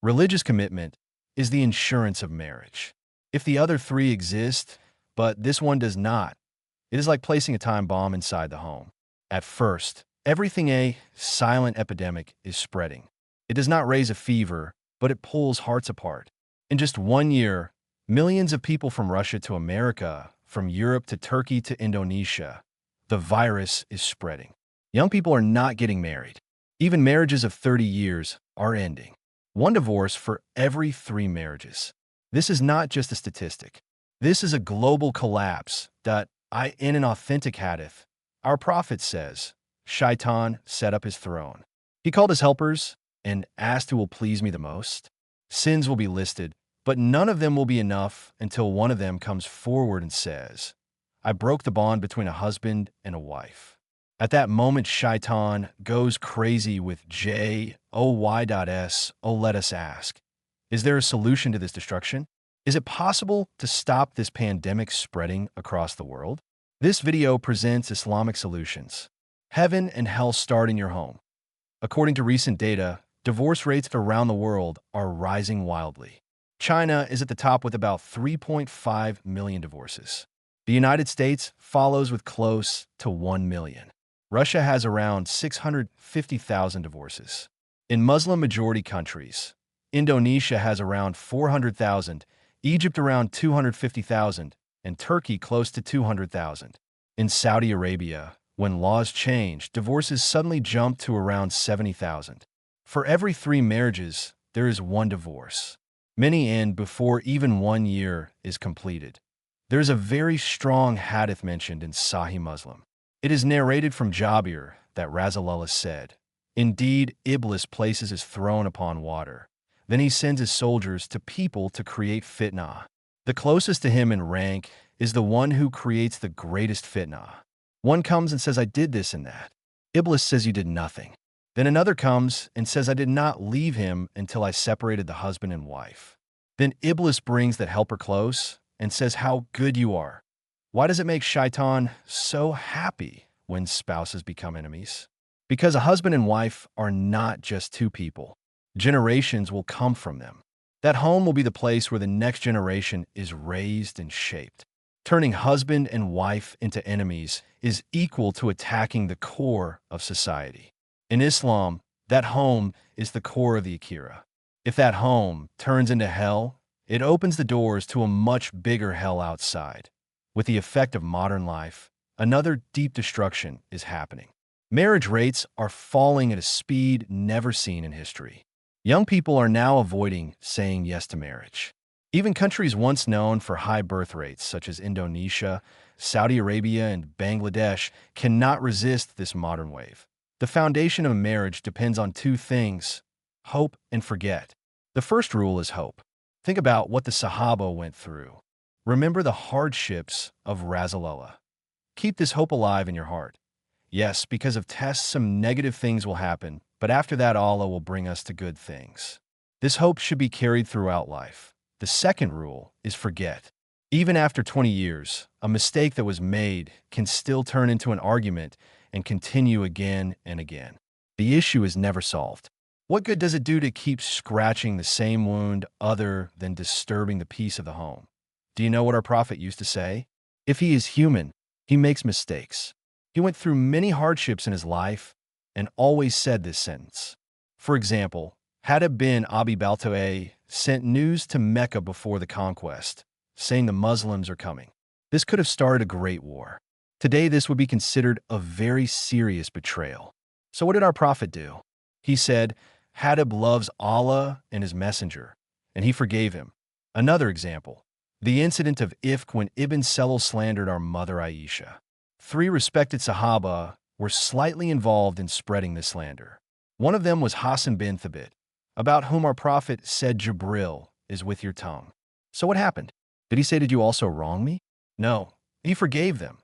Religious commitment is the insurance of marriage. If the other three exist, but this one does not, it is like placing a time bomb inside the home. At first, everything a silent epidemic is spreading. It does not raise a fever, but it pulls hearts apart. In just 1 year, millions of people from Russia to America, from Europe to Turkey to Indonesia, the virus is spreading. Young people are not getting married. Even marriages of 30 years are ending. One divorce for every 3 marriages. This is not just a statistic. This is a global collapse that in an authentic hadith, our prophet says, Shaitan set up his throne. He called his helpers and asked who will please me the most. Sins will be listed, but none of them will be enough until one of them comes forward and says, I broke the bond between a husband and a wife. At that moment, Shaitan goes crazy with J-O-Y.S. Oh, let us ask, is there a solution to this destruction? Is it possible to stop this pandemic spreading across the world? This video presents Islamic solutions. Heaven and hell start in your home. According to recent data, divorce rates around the world are rising wildly. China is at the top with about 3.5 million divorces. The United States follows with close to 1 million. Russia has around 650,000 divorces. In Muslim-majority countries, Indonesia has around 400,000, Egypt around 250,000, and Turkey close to 200,000. In Saudi Arabia, when laws changed, divorces suddenly jumped to around 70,000. For every 3 marriages, there is 1 divorce. Many end before even 1 year is completed. There is a very strong hadith mentioned in Sahih Muslim. It is narrated from Jabir that Rasulullah said, Indeed, Iblis places his throne upon water. Then he sends his soldiers to people to create fitnah. The closest to him in rank is the one who creates the greatest fitnah. One comes and says, I did this and that. Iblis says you did nothing. Then another comes and says, I did not leave him until I separated the husband and wife. Then Iblis brings that helper close and says how good you are. Why does it make Shaitan so happy when spouses become enemies? Because a husband and wife are not just 2 people. Generations will come from them. That home will be the place where the next generation is raised and shaped. Turning husband and wife into enemies is equal to attacking the core of society. In Islam, that home is the core of the Akira. If that home turns into hell, it opens the doors to a much bigger hell outside. With the effect of modern life, another deep destruction is happening. Marriage rates are falling at a speed never seen in history. Young people are now avoiding saying yes to marriage. Even countries once known for high birth rates, such as Indonesia, Saudi Arabia, and Bangladesh, cannot resist this modern wave. The foundation of a marriage depends on 2 things, hope and forget. The first rule is hope. Think about what the Sahaba went through. Remember the hardships of Rasulullah. Keep this hope alive in your heart. Yes, because of tests, some negative things will happen, but after that, Allah will bring us to good things. This hope should be carried throughout life. The second rule is forget. Even after 20 years, a mistake that was made can still turn into an argument and continue again and again. The issue is never solved. What good does it do to keep scratching the same wound other than disturbing the peace of the home? Do you know what our prophet used to say? If he is human, he makes mistakes. He went through many hardships in his life and always said this sentence. For example, Hadib bin Abi Balta'a sent news to Mecca before the conquest, saying the Muslims are coming. This could have started a great war. Today, this would be considered a very serious betrayal. So what did our prophet do? He said, Hadib loves Allah and his messenger, and he forgave him. Another example, the incident of Ifk when Ibn Selul slandered our mother Aisha. 3 respected Sahaba were slightly involved in spreading this slander. One of them was Hassan bin Thabit, about whom our prophet said Jibril is with your tongue. So what happened? Did he say, did you also wrong me? No, he forgave them.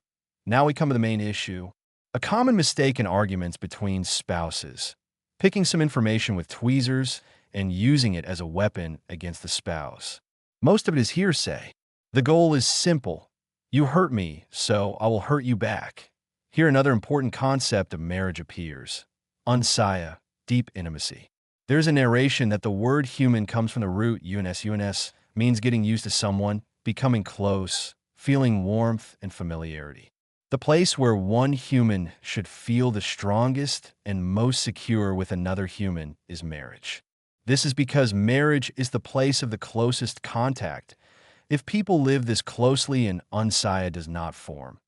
Now we come to the main issue. A common mistake in arguments between spouses, picking some information with tweezers and using it as a weapon against the spouse. Most of it is hearsay. The goal is simple. You hurt me, so I will hurt you back. Here another important concept of marriage appears. Unsaya, deep intimacy. There's a narration that the word human comes from the root uns, means getting used to someone, becoming close, feeling warmth and familiarity. The place where one human should feel the strongest and most secure with another human is marriage. This is because marriage is the place of the closest contact. If people live this closely and unsaya does not form,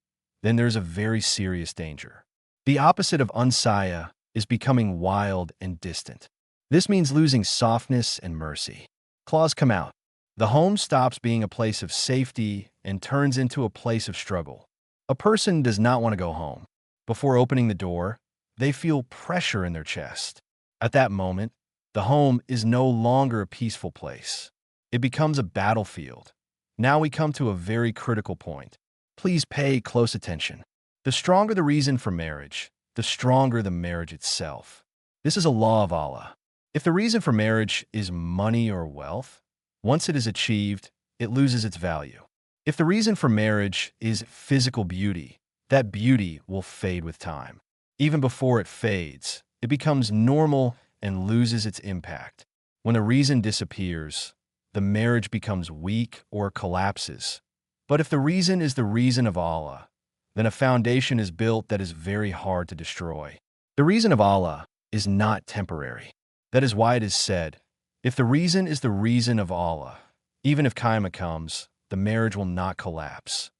then there's a very serious danger. The opposite of unsaya is becoming wild and distant. This means losing softness and mercy. Claws come out. The home stops being a place of safety and turns into a place of struggle. A person does not want to go home. Before opening the door, they feel pressure in their chest. At that moment, the home is no longer a peaceful place. It becomes a battlefield. Now we come to a very critical point. Please pay close attention. The stronger the reason for marriage, the stronger the marriage itself. This is a law of Allah. If the reason for marriage is money or wealth, once it is achieved, it loses its value. If the reason for marriage is physical beauty, that beauty will fade with time. Even before it fades, it becomes normal and loses its impact. When the reason disappears, the marriage becomes weak or collapses. But if the reason is the reason of Allah, then a foundation is built that is very hard to destroy. The reason of Allah is not temporary. That is why it is said, if the reason is the reason of Allah, even if Qiyamah comes, the marriage will not collapse.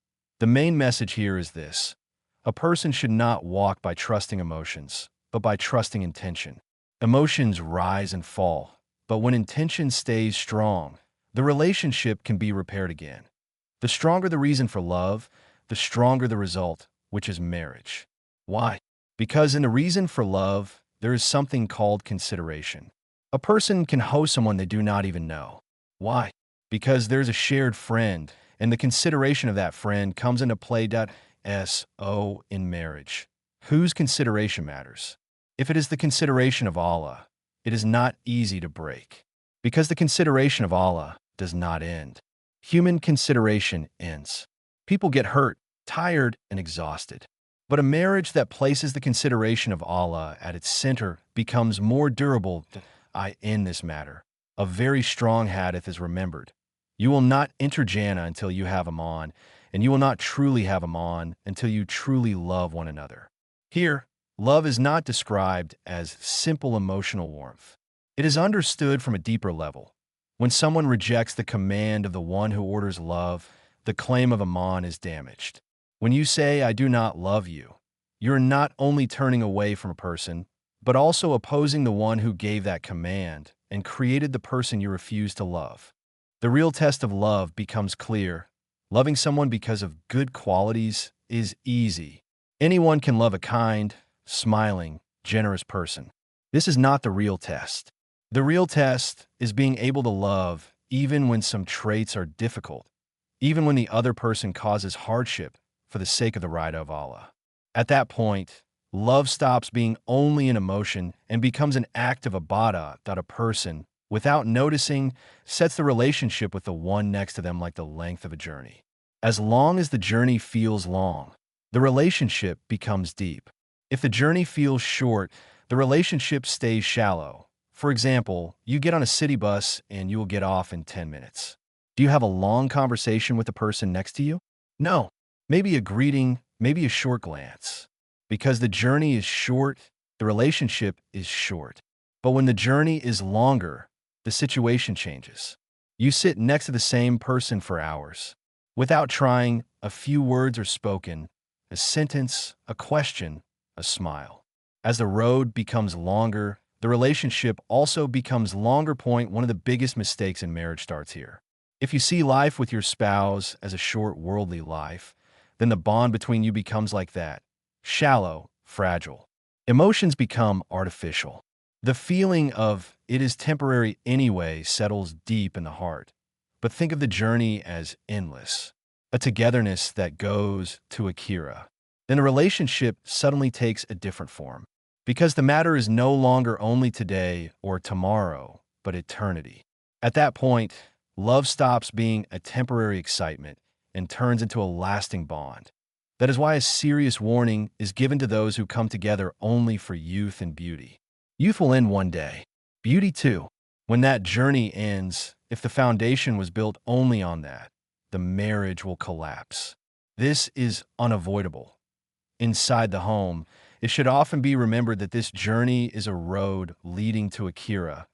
The main message here is this. A person should not walk by trusting emotions, but by trusting intention. Emotions rise and fall, but when intention stays strong, the relationship can be repaired again. The stronger the reason for love, the stronger the result, which is marriage. Why? Because in the reason for love, there is something called consideration. A person can host someone they do not even know. Why? Because there's a shared friend, and the consideration of that friend comes into play. So in marriage, whose consideration matters? If it is the consideration of Allah, it is not easy to break, because the consideration of Allah does not end. Human consideration ends. People get hurt, tired, and exhausted. But a marriage that places the consideration of Allah at its center becomes more durable. In this matter, a very strong hadith is remembered. You will not enter Jannah until you have Aman, and you will not truly have Aman until you truly love one another. Here, love is not described as simple emotional warmth. It is understood from a deeper level. When someone rejects the command of the one who orders love, the claim of Aman is damaged. When you say, I do not love you, you're not only turning away from a person, but also opposing the one who gave that command and created the person you refuse to love. The real test of love becomes clear. Loving someone because of good qualities is easy. Anyone can love a kind, smiling, generous person. This is not the real test. The real test is being able to love even when some traits are difficult, even when the other person causes hardship for the sake of the right of Allah. At that point, love stops being only an emotion and becomes an act of ibadah that a person, without noticing, sets the relationship with the one next to them like the length of a journey. As long as the journey feels long, the relationship becomes deep. If the journey feels short, the relationship stays shallow. For example, you get on a city bus and you will get off in 10 minutes. Do you have a long conversation with the person next to you? No. Maybe a greeting, maybe a short glance. Because the journey is short, the relationship is short. But when the journey is longer, the situation changes. You sit next to the same person for hours. Without trying, a few words are spoken, a sentence, a question, a smile. As the road becomes longer, the relationship also becomes longer. One of the biggest mistakes in marriage starts here. If you see life with your spouse as a short worldly life, then the bond between you becomes like that. Shallow, fragile. Emotions become artificial. The feeling of it is temporary anyway settles deep in the heart. But think of the journey as endless, a togetherness that goes to Akira. Then the relationship suddenly takes a different form, because the matter is no longer only today or tomorrow, but eternity. At that point, love stops being a temporary excitement and turns into a lasting bond. That is why a serious warning is given to those who come together only for youth and beauty. Youth will end one day. Beauty too. When that journey ends, if the foundation was built only on that, the marriage will collapse. This is unavoidable. Inside the home, it should often be remembered that this journey is a road leading to Akira,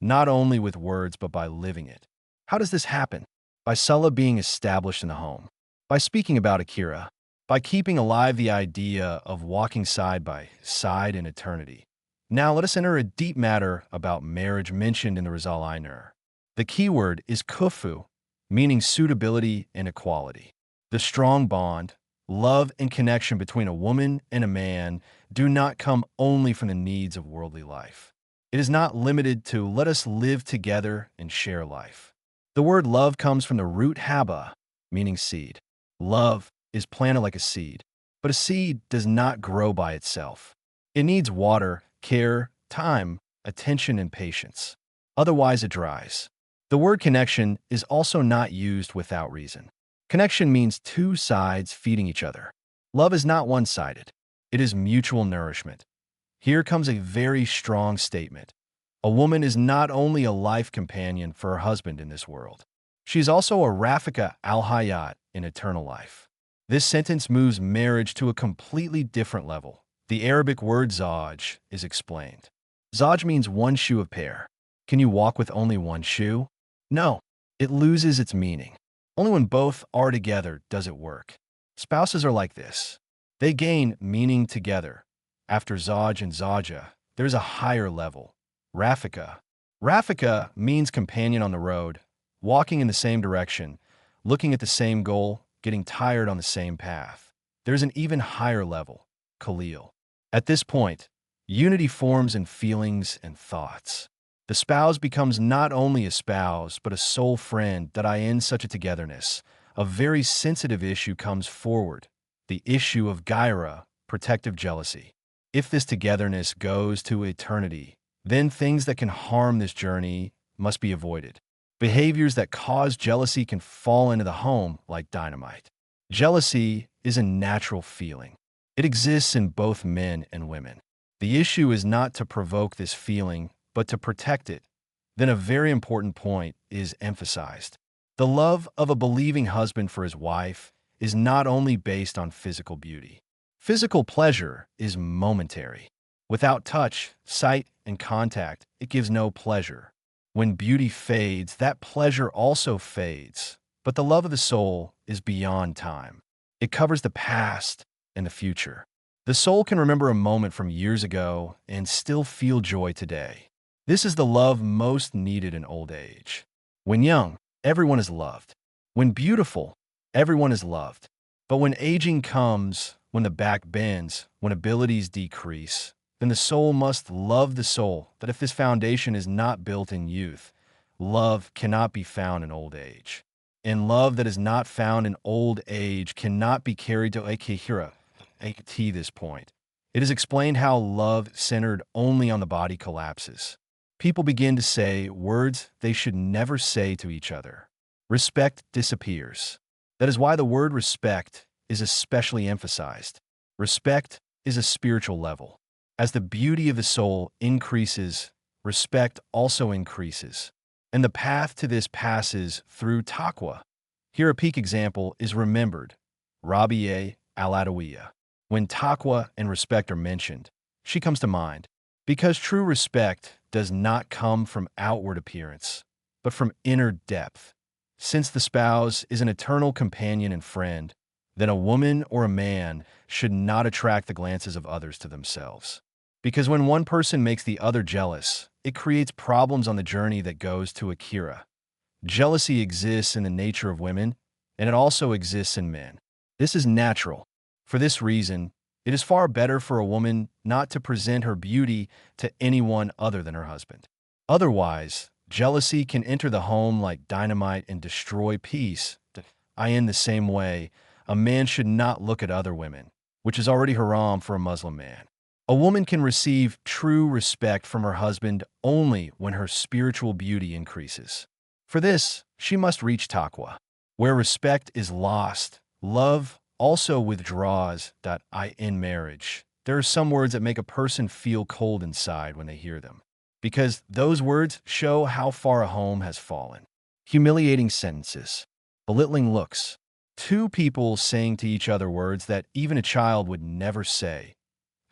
not only with words but by living it. How does this happen? By Sulla being established in the home, by speaking about Akira, by keeping alive the idea of walking side by side in eternity. Now let us enter a deep matter about marriage mentioned in the Rizal Ainur. The key word is kufu, meaning suitability and equality. The strong bond, love, and connection between a woman and a man do not come only from the needs of worldly life. It is not limited to let us live together and share life. The word love comes from the root haba, meaning seed. Love is planted like a seed, but a seed does not grow by itself. It needs water, care, time, attention, and patience. Otherwise, it dries. The word connection is also not used without reason. Connection means two sides feeding each other. Love is not one-sided. It is mutual nourishment. Here comes a very strong statement. A woman is not only a life companion for her husband in this world. She is also a Rafika al-Hayat in eternal life. This sentence moves marriage to a completely different level. The Arabic word zawj is explained. Zawj means one shoe of pair. Can you walk with only one shoe? No, it loses its meaning. Only when both are together does it work. Spouses are like this. They gain meaning together. After zawj and zawja, there's a higher level. Rafika. Rafika means companion on the road, walking in the same direction, looking at the same goal, getting tired on the same path. There's an even higher level, Khalil. At this point, unity forms in feelings and thoughts. The spouse becomes not only a spouse, but a soul friend that I in such a togetherness. A very sensitive issue comes forward, the issue of gaira, protective jealousy. If this togetherness goes to eternity, then things that can harm this journey must be avoided. Behaviors that cause jealousy can fall into the home like dynamite. Jealousy is a natural feeling. It exists in both men and women. The issue is not to provoke this feeling, but to protect it. Then a very important point is emphasized. The love of a believing husband for his wife is not only based on physical beauty. Physical pleasure is momentary. Without touch, sight, and contact, it gives no pleasure. When beauty fades, that pleasure also fades. But the love of the soul is beyond time. It covers the past and the future. The soul can remember a moment from years ago and still feel joy today. This is the love most needed in old age. When young, everyone is loved. When beautiful, everyone is loved. But when aging comes, when the back bends, when abilities decrease, then the soul must love the soul, that if this foundation is not built in youth, love cannot be found in old age. And love that is not found in old age cannot be carried to Akira, this point. It is explained how love centered only on the body collapses. People begin to say words they should never say to each other. Respect disappears. That is why the word respect is especially emphasized. Respect is a spiritual level. As the beauty of the soul increases, respect also increases. And the path to this passes through taqwa. Here a peak example is remembered, Rabi'a al-Adawiyya. When taqwa and respect are mentioned, she comes to mind. Because true respect does not come from outward appearance, but from inner depth. Since the spouse is an eternal companion and friend, then a woman or a man should not attract the glances of others to themselves. Because when one person makes the other jealous, it creates problems on the journey that goes to Akira. Jealousy exists in the nature of women, and it also exists in men. This is natural. For this reason, it is far better for a woman not to present her beauty to anyone other than her husband. Otherwise, jealousy can enter the home like dynamite and destroy peace. In the same way, a man should not look at other women, which is already haram for a Muslim man. A woman can receive true respect from her husband only when her spiritual beauty increases. For this, she must reach taqwa. Where respect is lost, love also withdraws. In marriage, there are some words that make a person feel cold inside when they hear them. because those words show how far a home has fallen. Humiliating sentences, belittling looks, two people saying to each other words that even a child would never say.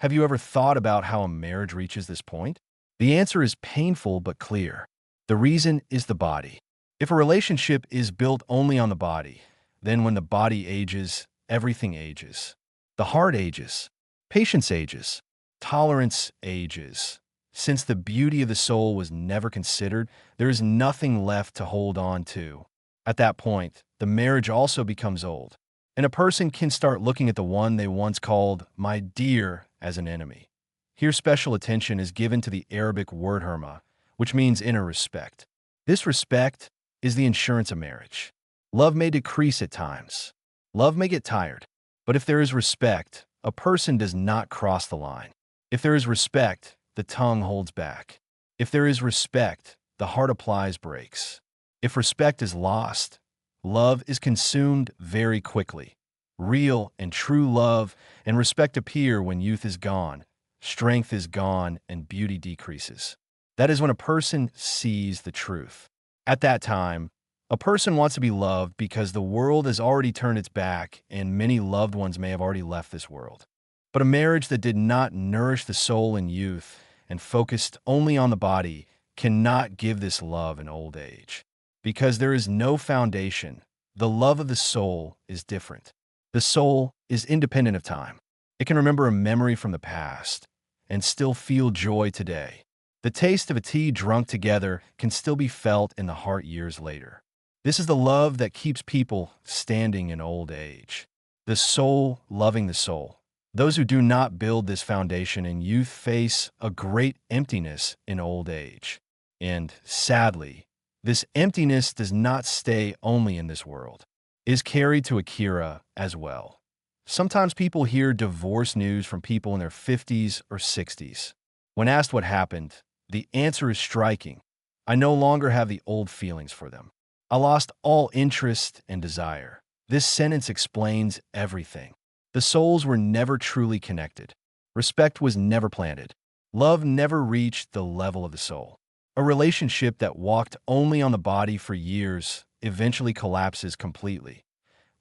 Have you ever thought about how a marriage reaches this point? The answer is painful but clear. The reason is the body. If a relationship is built only on the body, then when the body ages, everything ages. The heart ages, patience ages, tolerance ages. Since the beauty of the soul was never considered, there is nothing left to hold on to. At that point, the marriage also becomes old, and a person can start looking at the one they once called "my dear" as an enemy. Here, special attention is given to the Arabic word hurma, which means inner respect. This respect is the insurance of marriage. Love may decrease at times. Love may get tired. But if there is respect, a person does not cross the line. If there is respect, the tongue holds back. If there is respect, the heart applies brakes. If respect is lost, love is consumed very quickly. Real and true love and respect appear when youth is gone, strength is gone, and beauty decreases. That is when a person sees the truth. At that time, a person wants to be loved because the world has already turned its back and many loved ones may have already left this world. But a marriage that did not nourish the soul in youth and focused only on the body cannot give this love in old age. Because there is no foundation, the love of the soul is different. The soul is independent of time. It can remember a memory from the past and still feel joy today. The taste of a tea drunk together can still be felt in the heart years later. This is the love that keeps people standing in old age. The soul loving the soul. Those who do not build this foundation in youth face a great emptiness in old age. And sadly, this emptiness does not stay only in this world. It is carried to Akira as well. Sometimes people hear divorce news from people in their 50s or 60s. When asked what happened, the answer is striking. I no longer have the old feelings for them. I lost all interest and desire. This sentence explains everything. The souls were never truly connected. Respect was never planted. Love never reached the level of the soul. A relationship that walked only on the body for years eventually collapses completely.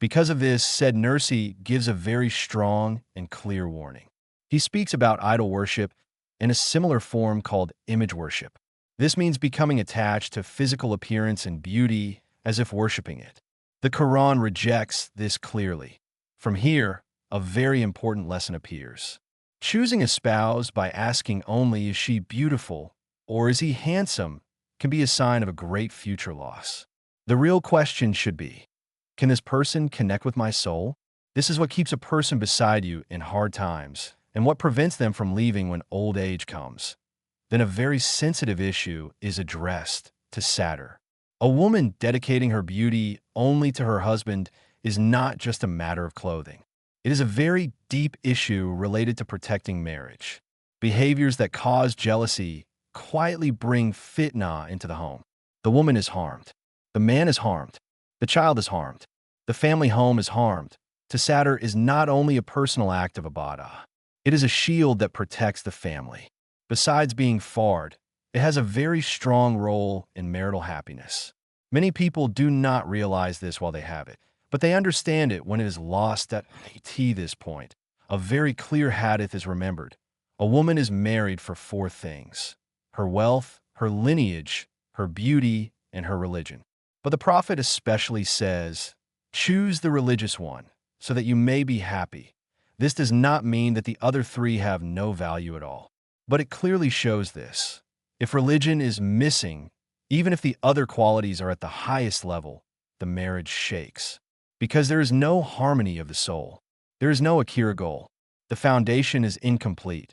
Because of this, said Nursi gives a very strong and clear warning. He speaks about idol worship in a similar form called image worship. This means becoming attached to physical appearance and beauty as if worshiping it. The Quran rejects this clearly. From here, a very important lesson appears. Choosing a spouse by asking only, is she beautiful or is he handsome, can be a sign of a great future loss. The real question should be, can this person connect with my soul? This is what keeps a person beside you in hard times and what prevents them from leaving when old age comes. Then a very sensitive issue is addressed to Saturn. A woman dedicating her beauty only to her husband is not just a matter of clothing. It is a very deep issue related to protecting marriage. Behaviors that cause jealousy quietly bring fitna into the home. The woman is harmed. The man is harmed. The child is harmed. The family home is harmed. Tasadur is not only a personal act of ibadah. It is a shield that protects the family. Besides being fard, it has a very strong role in marital happiness. Many people do not realize this while they have it, but they understand it when it is lost at this point. A very clear hadith is remembered. A woman is married for four things: her wealth, her lineage, her beauty, and her religion. But the Prophet especially says, choose the religious one so that you may be happy. This does not mean that the other three have no value at all, but it clearly shows this. If religion is missing, even if the other qualities are at the highest level, the marriage shakes. Because there is no harmony of the soul. There is no Akira goal. The foundation is incomplete.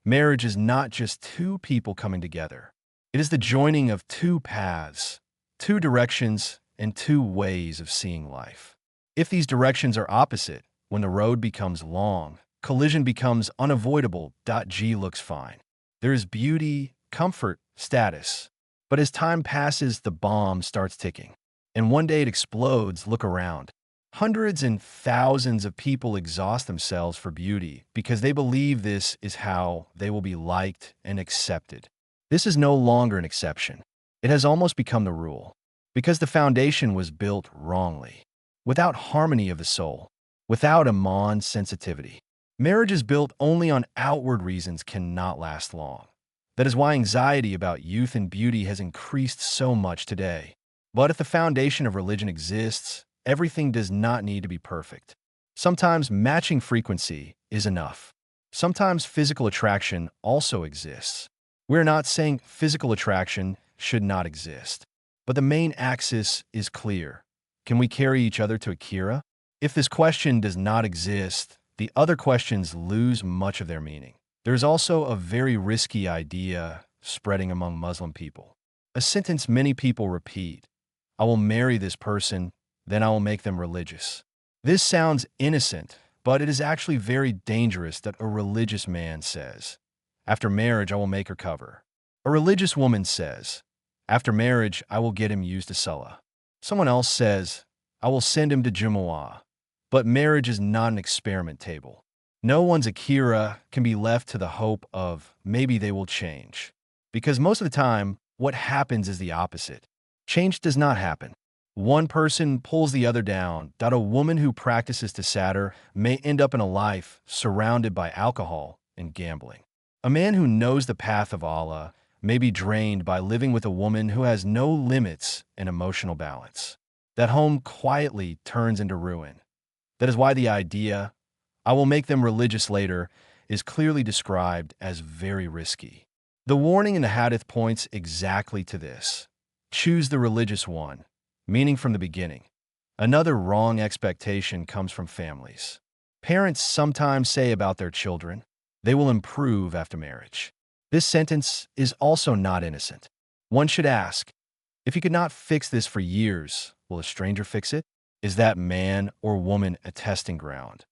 Marriage is not just two people coming together. It is the joining of two paths, two directions, and two ways of seeing life. If these directions are opposite, when the road becomes long, collision becomes unavoidable. G looks fine. There is beauty, comfort, status. But as time passes, the bomb starts ticking. And one day it explodes. Look around. Hundreds and thousands of people exhaust themselves for beauty because they believe this is how they will be liked and accepted. This is no longer an exception. It has almost become the rule, because the foundation was built wrongly, without harmony of the soul, without Iman sensitivity. Marriage is built only on outward reasons cannot last long. That is why anxiety about youth and beauty has increased so much today. But if the foundation of religion exists, everything does not need to be perfect. Sometimes matching frequency is enough. Sometimes physical attraction also exists. We're not saying physical attraction should not exist, but the main axis is clear. Can we carry each other to Akira? If this question does not exist, the other questions lose much of their meaning. There's also a very risky idea spreading among Muslim people. A sentence many people repeat: I will marry this person, then I will make them religious. This sounds innocent, but it is actually very dangerous that a religious man says, after marriage I will make her cover. A religious woman says, after marriage I will get him used to Salah. Someone else says, I will send him to Jumu'ah. But marriage is not an experiment table. No one's Akira can be left to the hope of maybe they will change. Because most of the time, what happens is the opposite. Change does not happen. One person pulls the other down. That a woman who practices tasaddur may end up in a life surrounded by alcohol and gambling. A man who knows the path of Allah may be drained by living with a woman who has no limits and emotional balance. That home quietly turns into ruin. That is why the idea, I will make them religious later, is clearly described as very risky. The warning in the hadith points exactly to this. Choose the religious one, meaning from the beginning. Another wrong expectation comes from families. Parents sometimes say about their children, they will improve after marriage. This sentence is also not innocent. One should ask, if you could not fix this for years, will a stranger fix it? Is that man or woman a testing ground?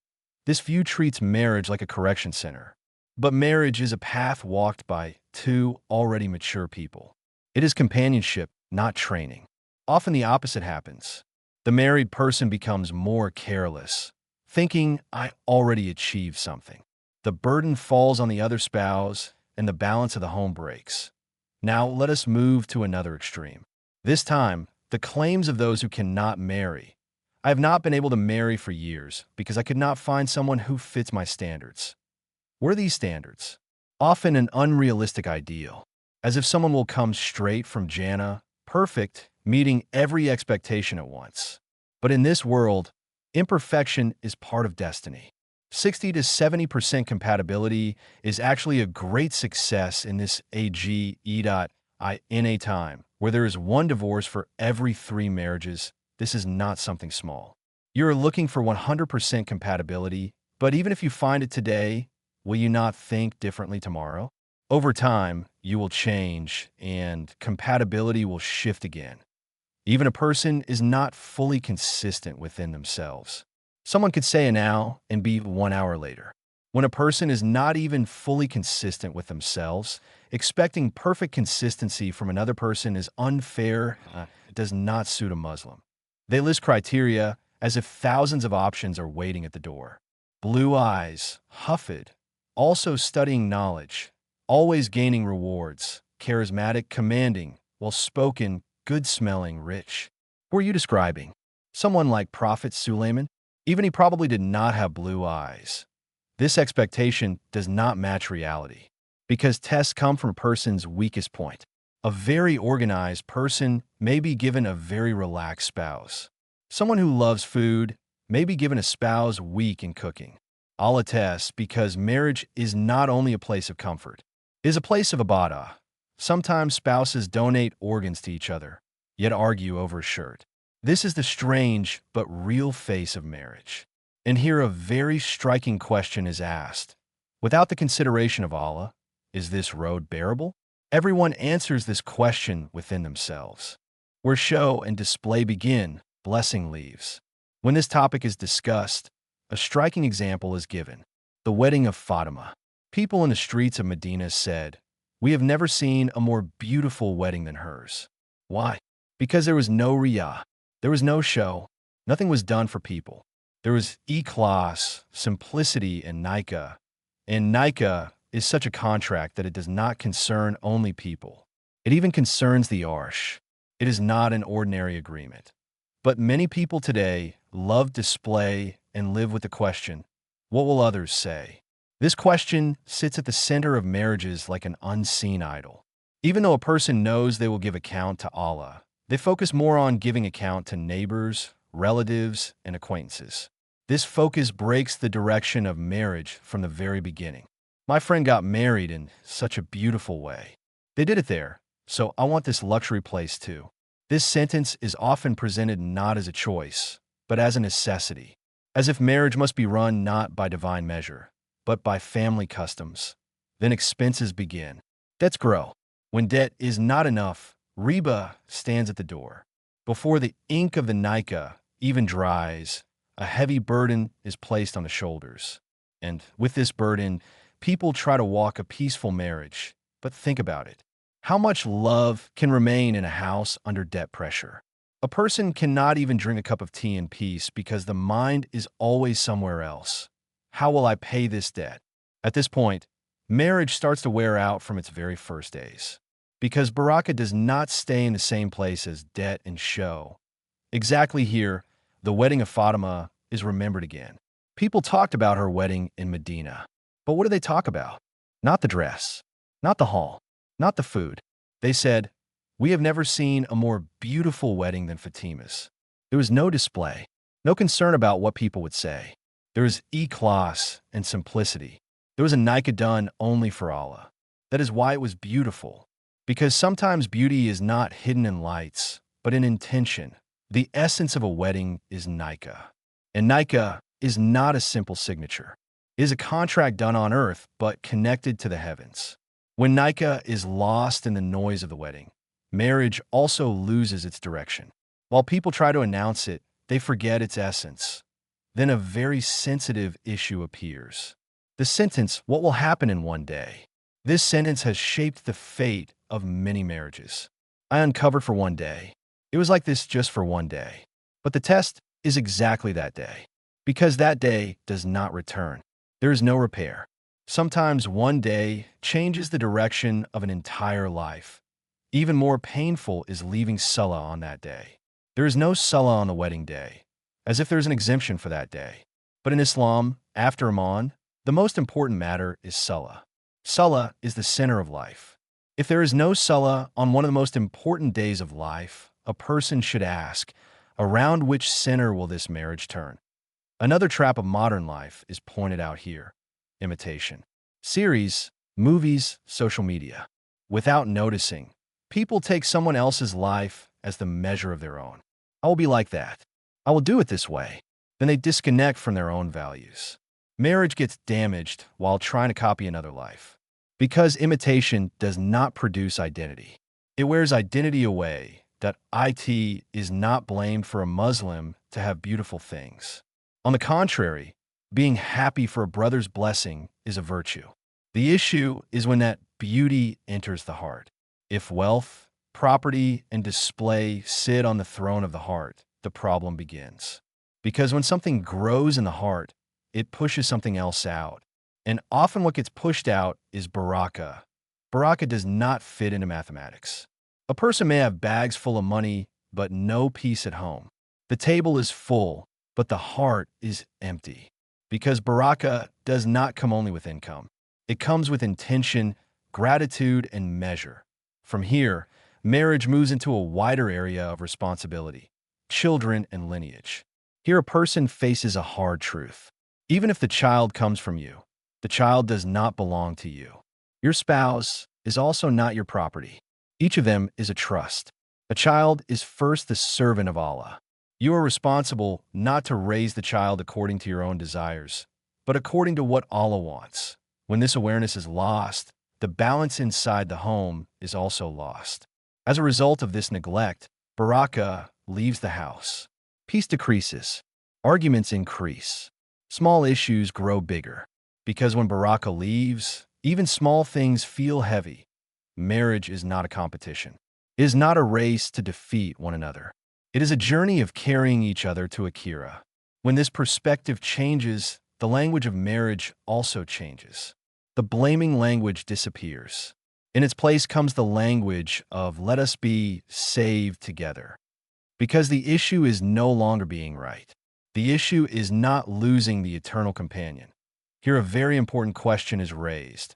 This view treats marriage like a correction center. But marriage is a path walked by two already mature people. It is companionship, not training. Often the opposite happens. The married person becomes more careless, thinking, I already achieved something. The burden falls on the other spouse, and the balance of the home breaks. Now let us move to another extreme. This time, the claims of those who cannot marry. I have not been able to marry for years because I could not find someone who fits my standards. What are these standards? Often an unrealistic ideal, as if someone will come straight from Jannah, perfect, meeting every expectation at once. But in this world, imperfection is part of destiny. 60 to 70% compatibility is actually a great success in this AGE.INA time, where there is one divorce for every 3 marriages. This is not something small. You're looking for 100% compatibility, but even if you find it today, will you not think differently tomorrow? Over time, you will change and compatibility will shift again. Even a person is not fully consistent within themselves. Someone could say an hour and be 1 hour later. When a person is not even fully consistent with themselves, expecting perfect consistency from another person is unfair. It does not suit a Muslim. They list criteria as if thousands of options are waiting at the door. Blue eyes, Hufid, also studying knowledge, always gaining rewards, charismatic, commanding, well-spoken, good-smelling, rich. Who are you describing? Someone like Prophet Suleiman? Even he probably did not have blue eyes. This expectation does not match reality, because tests come from a person's weakest point. A very organized person may be given a very relaxed spouse. Someone who loves food may be given a spouse weak in cooking. Allah tests because marriage is not only a place of comfort, it is a place of ibadah. Sometimes spouses donate organs to each other, yet argue over a shirt. This is the strange but real face of marriage. And here a very striking question is asked. Without the consideration of Allah, is this road bearable? Everyone answers this question within themselves. Where show and display begin, blessing leaves. When this topic is discussed, a striking example is given. The wedding of Fatima. People in the streets of Medina said, we have never seen a more beautiful wedding than hers. Why? Because there was no riyah. There was no show. Nothing was done for people. There was ikhlas, simplicity, and nikah. And nikah, is such a contract that it does not concern only people. It even concerns the arsh. It is not an ordinary agreement. But many people today love display and live with the question, what will others say? This question sits at the center of marriages like an unseen idol. Even though a person knows they will give account to Allah, they focus more on giving account to neighbors, relatives, and acquaintances. This focus breaks the direction of marriage from the very beginning. My friend got married in such a beautiful way. They did it there, so I want this luxury place too. This sentence is often presented not as a choice, but as a necessity, as if marriage must be run not by divine measure, but by family customs. Then expenses begin. Debts grow. When debt is not enough, riba stands at the door. Before the ink of the nikah even dries, a heavy burden is placed on the shoulders. And with this burden, people try to walk a peaceful marriage. But think about it. How much love can remain in a house under debt pressure? A person cannot even drink a cup of tea in peace because the mind is always somewhere else. How will I pay this debt? At this point, marriage starts to wear out from its very first days. Because baraka does not stay in the same place as debt and show. Exactly here, the wedding of Fatima is remembered again. People talked about her wedding in Medina. But what did they talk about? Not the dress, not the hall, not the food. They said, "We have never seen a more beautiful wedding than Fatima's." There was no display, no concern about what people would say. There was ikhlas and simplicity. There was a nikah done only for Allah. That is why it was beautiful. Because sometimes beauty is not hidden in lights, but in intention. The essence of a wedding is nikah. And nikah is not a simple signature. It is a contract done on earth, but connected to the heavens. When nikah is lost in the noise of the wedding, marriage also loses its direction. While people try to announce it, they forget its essence. Then a very sensitive issue appears. The sentence, "What will happen in one day?" This sentence has shaped the fate of many marriages. I uncovered for one day. It was like this just for one day. But the test is exactly that day. Because that day does not return. There is no repair. Sometimes one day changes the direction of an entire life. Even more painful is leaving Salah on that day. There is no Salah on the wedding day, as if there is an exemption for that day. But in Islam, after Iman, the most important matter is Salah. Salah is the center of life. If there is no Salah on one of the most important days of life, a person should ask, around which center will this marriage turn? Another trap of modern life is pointed out here: imitation. Series, movies, social media. Without noticing, people take someone else's life as the measure of their own. I will be like that. I will do it this way. Then they disconnect from their own values. Marriage gets damaged while trying to copy another life. Because imitation does not produce identity. It wears identity away. That it is not blamed for a Muslim to have beautiful things. On the contrary, being happy for a brother's blessing is a virtue. The issue is when that beauty enters the heart. If wealth, property, and display sit on the throne of the heart, the problem begins. Because when something grows in the heart, it pushes something else out. And often what gets pushed out is baraka. Baraka does not fit into mathematics. A person may have bags full of money, but no peace at home. The table is full, but the heart is empty. Because baraka does not come only with income. It comes with intention, gratitude, and measure. From here, marriage moves into a wider area of responsibility: children and lineage. Here a person faces a hard truth. Even if the child comes from you, the child does not belong to you. Your spouse is also not your property. Each of them is a trust. A child is first the servant of Allah. You are responsible not to raise the child according to your own desires, but according to what Allah wants. When this awareness is lost, the balance inside the home is also lost. As a result of this neglect, baraka leaves the house. Peace decreases. Arguments increase. Small issues grow bigger. Because when baraka leaves, even small things feel heavy. Marriage is not a competition. It is not a race to defeat one another. It is a journey of carrying each other to Akira. When this perspective changes, the language of marriage also changes. The blaming language disappears. In its place comes the language of let us be saved together. Because the issue is no longer being right. The issue is not losing the eternal companion. Here a very important question is raised.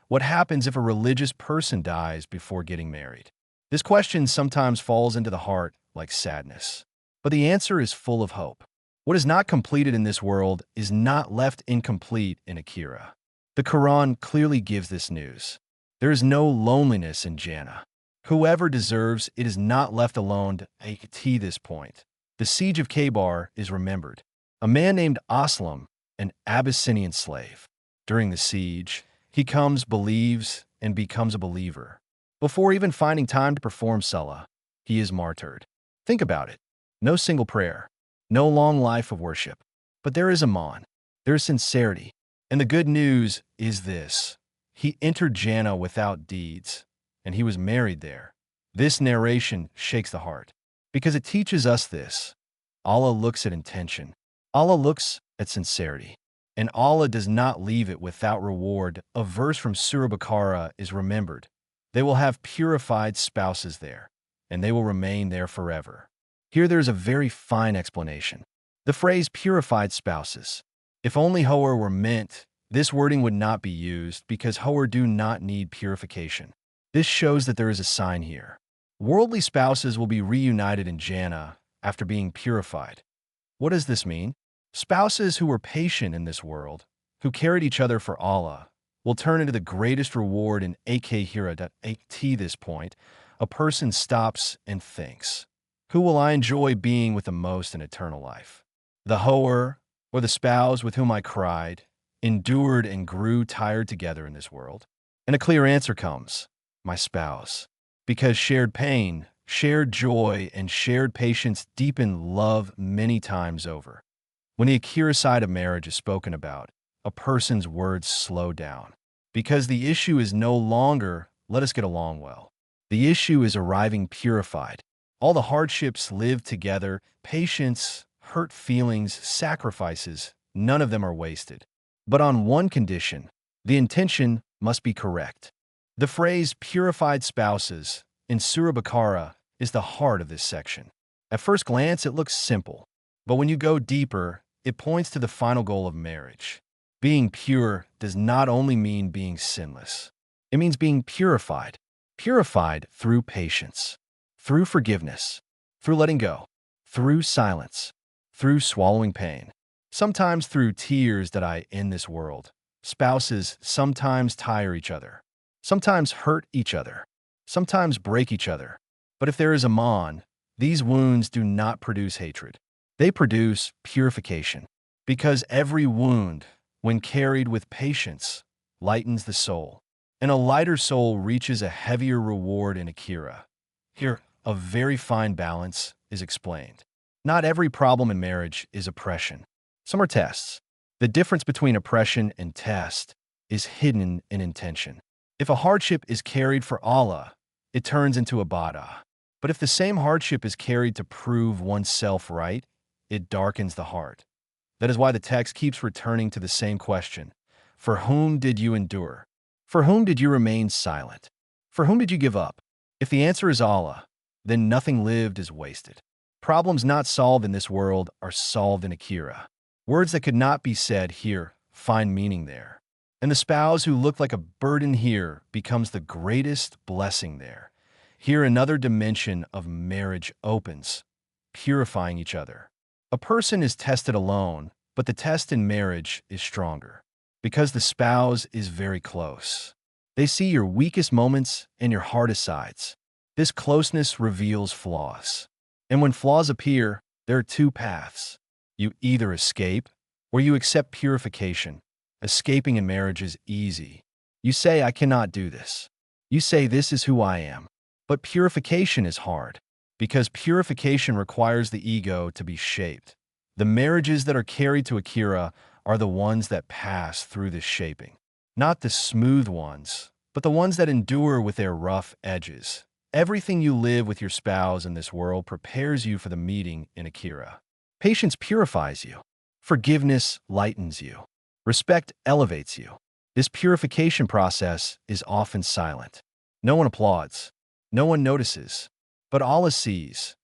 What happens if a religious person dies before getting married? This question sometimes falls into the heart like sadness. But the answer is full of hope. What is not completed in this world is not left incomplete in Akira. The Quran clearly gives this news. There is no loneliness in Jannah. Whoever deserves it is not left alone to this point. The siege of Khaybar is remembered. A man named Aslam, an Abyssinian slave. During the siege, he comes, believes, and becomes a believer. Before even finding time to perform salah, he is martyred. Think about it. No single prayer. No long life of worship. But there is Iman. There is sincerity. And the good news is this. He entered Jannah without deeds, and he was married there. This narration shakes the heart, because it teaches us this. Allah looks at intention. Allah looks at sincerity. And Allah does not leave it without reward. A verse from Surah Baqarah is remembered. They will have purified spouses there, and they will remain there forever. Here there is a very fine explanation. The phrase purified spouses. If only Hawar were meant, this wording would not be used because Hawar do not need purification. This shows that there is a sign here. Worldly spouses will be reunited in Jannah after being purified. What does this mean? Spouses who were patient in this world, who carried each other for Allah, will turn into the greatest reward in Akira. At this point, a person stops and thinks, who will I enjoy being with the most in eternal life? The Hawar, or the spouse with whom I cried, endured and grew tired together in this world? And a clear answer comes, my spouse. Because shared pain, shared joy, and shared patience deepen love many times over. When the Akira side of marriage is spoken about, a person's words slow down. Because the issue is no longer, let us get along well. The issue is arriving purified. All the hardships lived together, patience, hurt feelings, sacrifices, none of them are wasted. But on one condition, the intention must be correct. The phrase purified spouses in Surah Baqarah is the heart of this section. At first glance, it looks simple, but when you go deeper, it points to the final goal of marriage. Being pure does not only mean being sinless. It means being purified. Purified through patience, through forgiveness, through letting go, through silence, through swallowing pain. Sometimes through tears that I in this world. Spouses sometimes tire each other. Sometimes hurt each other. Sometimes break each other. But if there is Iman, these wounds do not produce hatred. They produce purification. Because every wound, when carried with patience, lightens the soul. And a lighter soul reaches a heavier reward in Akira. Here, a very fine balance is explained. Not every problem in marriage is oppression. Some are tests. The difference between oppression and test is hidden in intention. If a hardship is carried for Allah, it turns into ibadah. But if the same hardship is carried to prove oneself right, it darkens the heart. That is why the text keeps returning to the same question. For whom did you endure? For whom did you remain silent? For whom did you give up? If the answer is Allah, then nothing lived is wasted. Problems not solved in this world are solved in Akira. Words that could not be said here find meaning there. And the spouse who looked like a burden here becomes the greatest blessing there. Here another dimension of marriage opens, purifying each other. A person is tested alone, but the test in marriage is stronger. Because the spouse is very close. They see your weakest moments and your hardest sides. This closeness reveals flaws. And when flaws appear, there are two paths. You either escape or you accept purification. Escaping in marriage is easy. You say, I cannot do this. You say, this is who I am. But purification is hard, because purification requires the ego to be shaped. The marriages that are carried to Akira are the ones that pass through this shaping. Not the smooth ones, but the ones that endure with their rough edges. Everything you live with your spouse in this world prepares you for the meeting in Akira. Patience purifies you. Forgiveness lightens you. Respect elevates you. This purification process is often silent. No one applauds. No one notices. But Allah sees.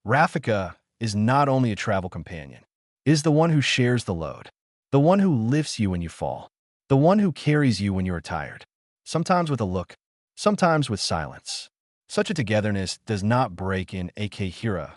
Rafika is not only a travel companion. It is the one who shares the load. The one who lifts you when you fall. The one who carries you when you are tired. Sometimes with a look. Sometimes with silence. Such a togetherness does not break in Akehira.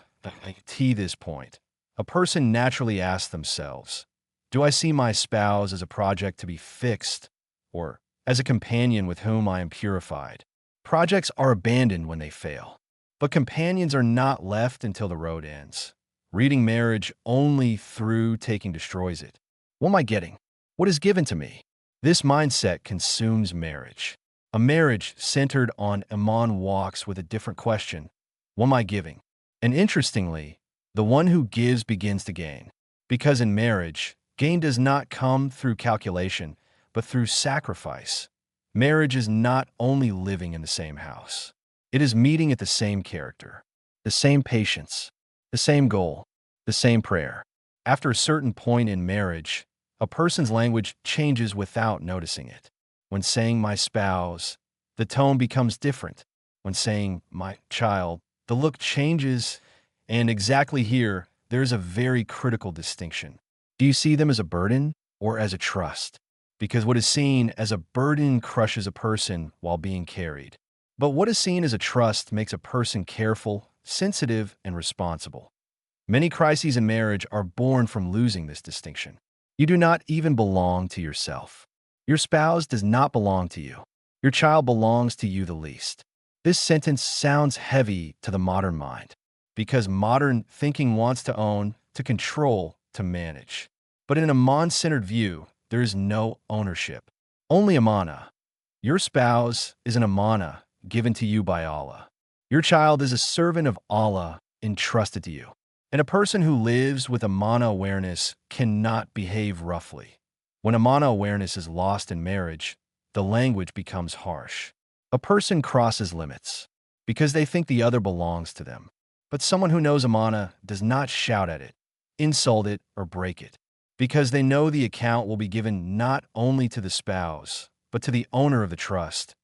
To this point, a person naturally asks themselves, do I see my spouse as a project to be fixed, or as a companion with whom I am purified? Projects are abandoned when they fail, but companions are not left until the road ends. Reading marriage only through taking destroys it. What am I getting? What is given to me? This mindset consumes marriage. A marriage centered on Iman walks with a different question. What am I giving? And interestingly, the one who gives begins to gain. Because in marriage, gain does not come through calculation, but through sacrifice. Marriage is not only living in the same house. It is meeting at the same character, the same patience, the same goal, the same prayer. After a certain point in marriage, a person's language changes without noticing it. When saying my spouse, the tone becomes different. When saying my child, the look changes, and exactly here, there is a very critical distinction. Do you see them as a burden or as a trust? Because what is seen as a burden crushes a person while being carried. But what is seen as a trust makes a person careful, sensitive, and responsible. Many crises in marriage are born from losing this distinction. You do not even belong to yourself. Your spouse does not belong to you. Your child belongs to you the least. This sentence sounds heavy to the modern mind, because modern thinking wants to own, to control, to manage. But in a man-centered view, there is no ownership, only amana. Your spouse is an amana given to you by Allah. Your child is a servant of Allah entrusted to you. And a person who lives with amana awareness cannot behave roughly. When amana awareness is lost in marriage, the language becomes harsh. A person crosses limits because they think the other belongs to them. But someone who knows amana does not shout at it, insult it, or break it, because they know the account will be given not only to the spouse, but to the owner of the trust.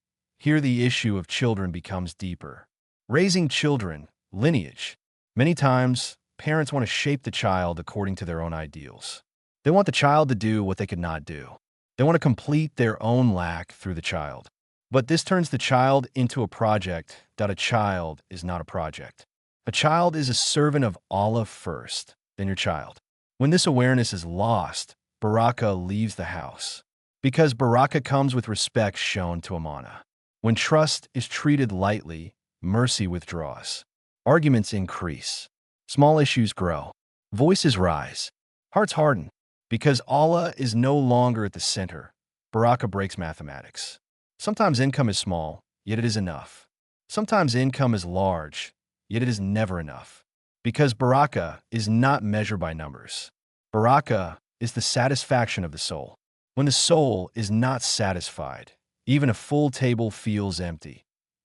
Here the issue of children becomes deeper. Raising children, lineage. Many times, parents want to shape the child according to their own ideals. They want the child to do what they could not do. They want to complete their own lack through the child. But this turns the child into a project that a child is not a project. A child is a servant of Allah first, then your child. When this awareness is lost, baraka leaves the house. Because baraka comes with respect shown to amana. When trust is treated lightly, mercy withdraws. Arguments increase. Small issues grow. Voices rise. Hearts harden. Because Allah is no longer at the center, baraka breaks mathematics. Sometimes income is small, yet it is enough. Sometimes income is large, yet it is never enough. Because baraka is not measured by numbers. Baraka is the satisfaction of the soul. When the soul is not satisfied, even a full table feels empty.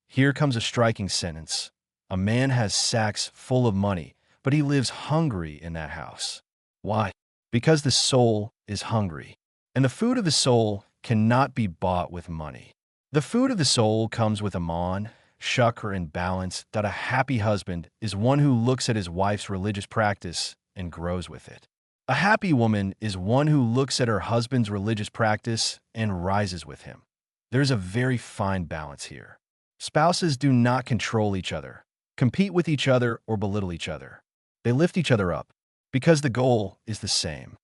Here comes a striking sentence. A man has sacks full of money, but he lives hungry in that house. Why? Because the soul is hungry. And the food of the soul cannot be bought with money. The food of the soul comes with aman, shukr, and balance. That a happy husband is one who looks at his wife's religious practice and grows with it. A happy woman is one who looks at her husband's religious practice and rises with him. There's a very fine balance here. Spouses do not control each other, compete with each other, or belittle each other. They lift each other up because the goal is the same.